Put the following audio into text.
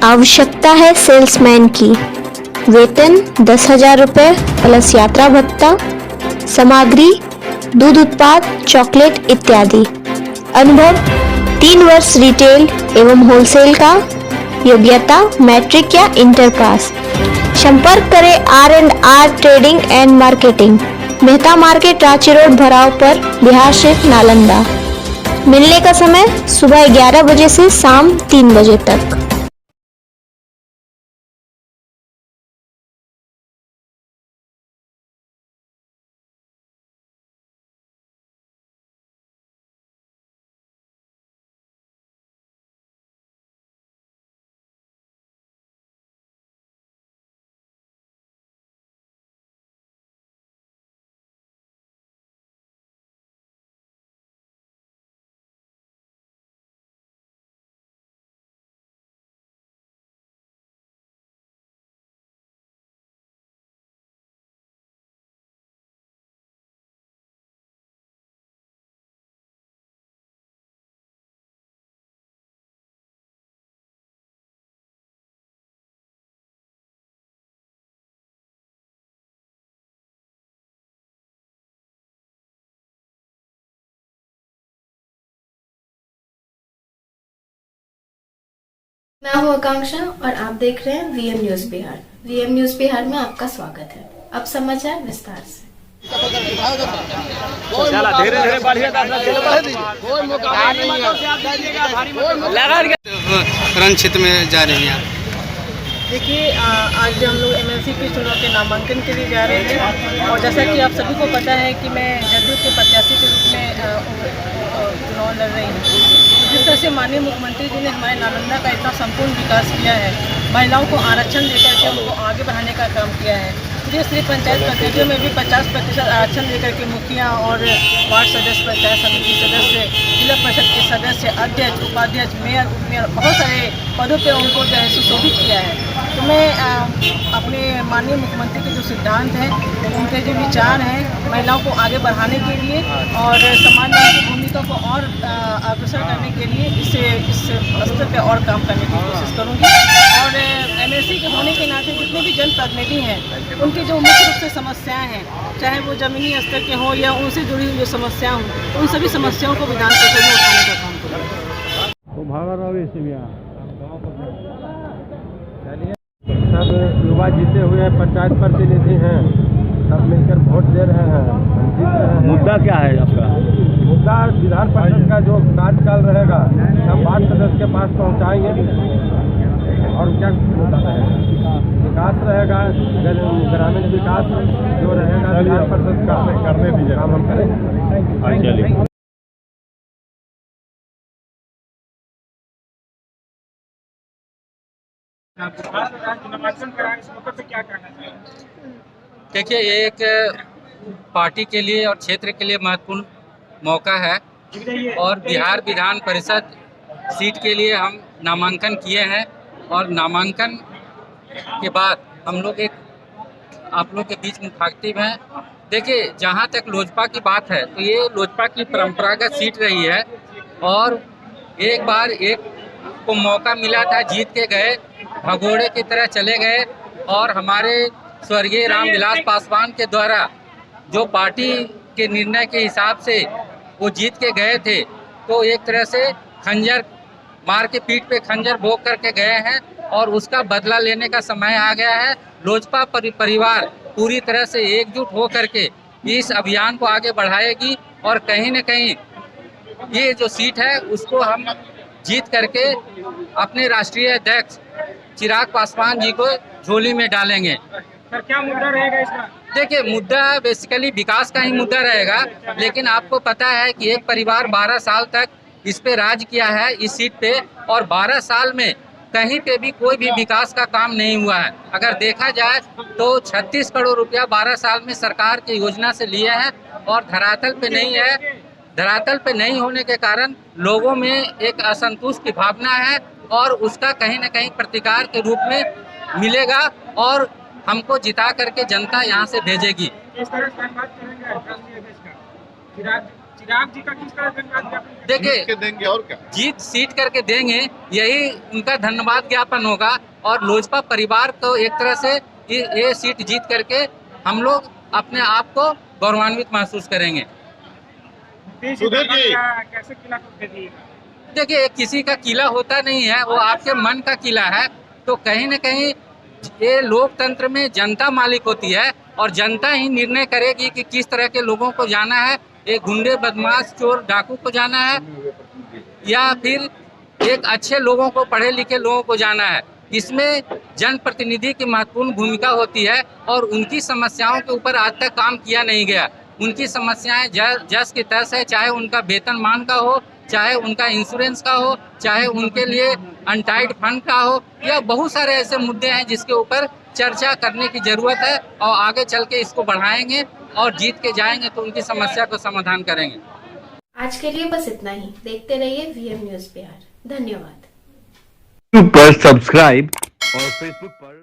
आवश्यकता है सेल्समैन की। वेतन 10,000 रुपये प्लस यात्रा भत्ता। सामग्री दूध उत्पाद, चॉकलेट इत्यादि। अनुभव 3 वर्ष रिटेल एवं होलसेल का। योग्यता मैट्रिक या इंटर पास। संपर्क करें R&R trading and marketing, Mehta market, Ranchi road, भराव पर, बिहार शरीफ, नालंदा। मिलने का समय सुबह 11 बजे से शाम 3 बजे तक। मैं हूं आकांक्षा और आप देख रहे हैं VM news Bihar. VM news Bihar में आपका स्वागत है। अब समाचार विस्तार से। रन क्षेत्र में जा रहे हैं। देखिए, आज हम लोग एमएलसी के चुनाव के नामांकन के लिए जा रहे हैं और जैसा कि आप सभी को पता है कि मैं जदयू के प्रत्याशी के रूप में चुनाव लड़ रही हूँ। जिस तरह से माननीय मुख्यमंत्री जी ने हमारे नालंदा का इतना संपूर्ण विकास किया है, महिलाओं को आरक्षण देकर के उनको आगे बढ़ाने का काम किया है। मुझे सिर्फ पंचायत प्रतिनिधियों में भी 50% आरक्षण देकर के मुखिया और वार्ड सदस्य, पंचायत समिति सदस्य, जिला परिषद के सदस्य, अध्यक्ष, उपाध्यक्ष, मेयर, उपमेयर, बहुत सारे पदों पे उनको जो है सुशोभित किया है। तो मैं अपने माननीय मुख्यमंत्री के जो सिद्धांत हैं, उनके जो विचार हैं, महिलाओं को आगे बढ़ाने के लिए और समाजवाद की भूमिका को और अग्रसर करने के लिए इस स्तर पर और काम करने की कोशिश करूँगी। और एमएलसी के होने के नाते जितने भी जनप्रतिनिधि हैं, उनकी जो मुख्य रूप से समस्याएं हैं, चाहे वो ज़मीनी स्तर के हों या उनसे जुड़ी हुई जो समस्याएं हों, उन सभी समस्याओं को विधान परिषद में उठाने का काम करेंगे। सब युवा जीते हुए हैं, पंचायत प्रतिनिधि हैं, सब मिलकर वोट दे रहे हैं, जीत रहे हैं। मुद्दा क्या है आपका? मुद्दा विधान परिषद का जो कार्यकाल रहेगा सब वार्ड सदस्य के पास पहुंचाएंगे और क्या मुद्दा रहेगा, विकास रहेगा, ग्रामीण विकास जो रहेगा विधान परिषद का करने दीजिए, काम हम करेंगे। देखिए, ये एक पार्टी के लिए और क्षेत्र के लिए महत्वपूर्ण मौका है और बिहार विधान परिषद सीट के लिए हम नामांकन किए हैं और नामांकन के बाद हम लोग आप लोग के बीच मुखातिब हैं। देखिए, जहाँ तक लोजपा की बात है तो ये लोजपा की परंपरागत सीट रही है और एक बार एक को मौका मिला था, जीत के गए, भगोड़े की तरह चले गए और हमारे स्वर्गीय रामविलास पासवान के द्वारा जो पार्टी के निर्णय के हिसाब से वो जीत के गए थे, तो एक तरह से खंजर मार के पीठ पे खंजर भोग करके गए हैं और उसका बदला लेने का समय आ गया है। लोजपा परिवार पूरी तरह से एकजुट हो करके इस अभियान को आगे बढ़ाएगी और कहीं न कहीं ये जो सीट है उसको हम जीत करके अपने राष्ट्रीय अध्यक्ष चिराग पासवान जी को झोली में डालेंगे। सर, क्या मुद्दा रहेगा इसका? देखिए, मुद्दा बेसिकली विकास का ही मुद्दा रहेगा, लेकिन आपको पता है कि एक परिवार 12 साल तक इस पे राज किया है इस सीट पे और 12 साल में कहीं पे भी कोई भी विकास का काम नहीं हुआ है। अगर देखा जाए तो 36 करोड़ रुपया 12 साल में सरकार की योजना से लिए हैं और धरातल पे नहीं है। धरातल पे नहीं होने के कारण लोगों में एक असंतोष की भावना है और उसका कहीं न कहीं प्रतिकार के रूप में मिलेगा और हमको जिता करके जनता यहाँ से भेजेगी। चिराग जी का किस तरह धन्यवाद ज्ञापन देखिए, देंगे और क्या? जीत सीट करके देंगे, यही उनका धन्यवाद ज्ञापन होगा। और लोजपा परिवार को एक तरह से ये सीट जीत करके हम लोग अपने आप को गौरवान्वित महसूस करेंगे। सुधीर जी, कैसे किला दे दिएगा? देखिए, किसी का किला होता नहीं है, वो आपके मन का किला है। तो कहीं न कहीं ये लोकतंत्र में जनता मालिक होती है और जनता ही निर्णय करेगी कि किस तरह के लोगों को जाना है। एक गुंडे, बदमाश, चोर, डाकू को जाना है या फिर एक अच्छे लोगों को, पढ़े लिखे लोगों को जाना है। इसमें जनप्रतिनिधि की महत्वपूर्ण भूमिका होती है और उनकी समस्याओं के ऊपर आज तक काम किया नहीं गया। उनकी समस्याएं जस की तस है, चाहे उनका वेतनमान का हो, चाहे उनका इंश्योरेंस का हो, चाहे उनके लिए अनटाइड फंड का हो, या बहुत सारे ऐसे मुद्दे हैं जिसके ऊपर चर्चा करने की जरूरत है और आगे चल के इसको बढ़ाएंगे और जीत के जाएंगे तो उनकी समस्या को समाधान करेंगे। आज के लिए बस इतना ही। देखते रहिए VM न्यूज़ बिहार। धन्यवाद। यूट्यूब पर सब्सक्राइब और फेसबुक पर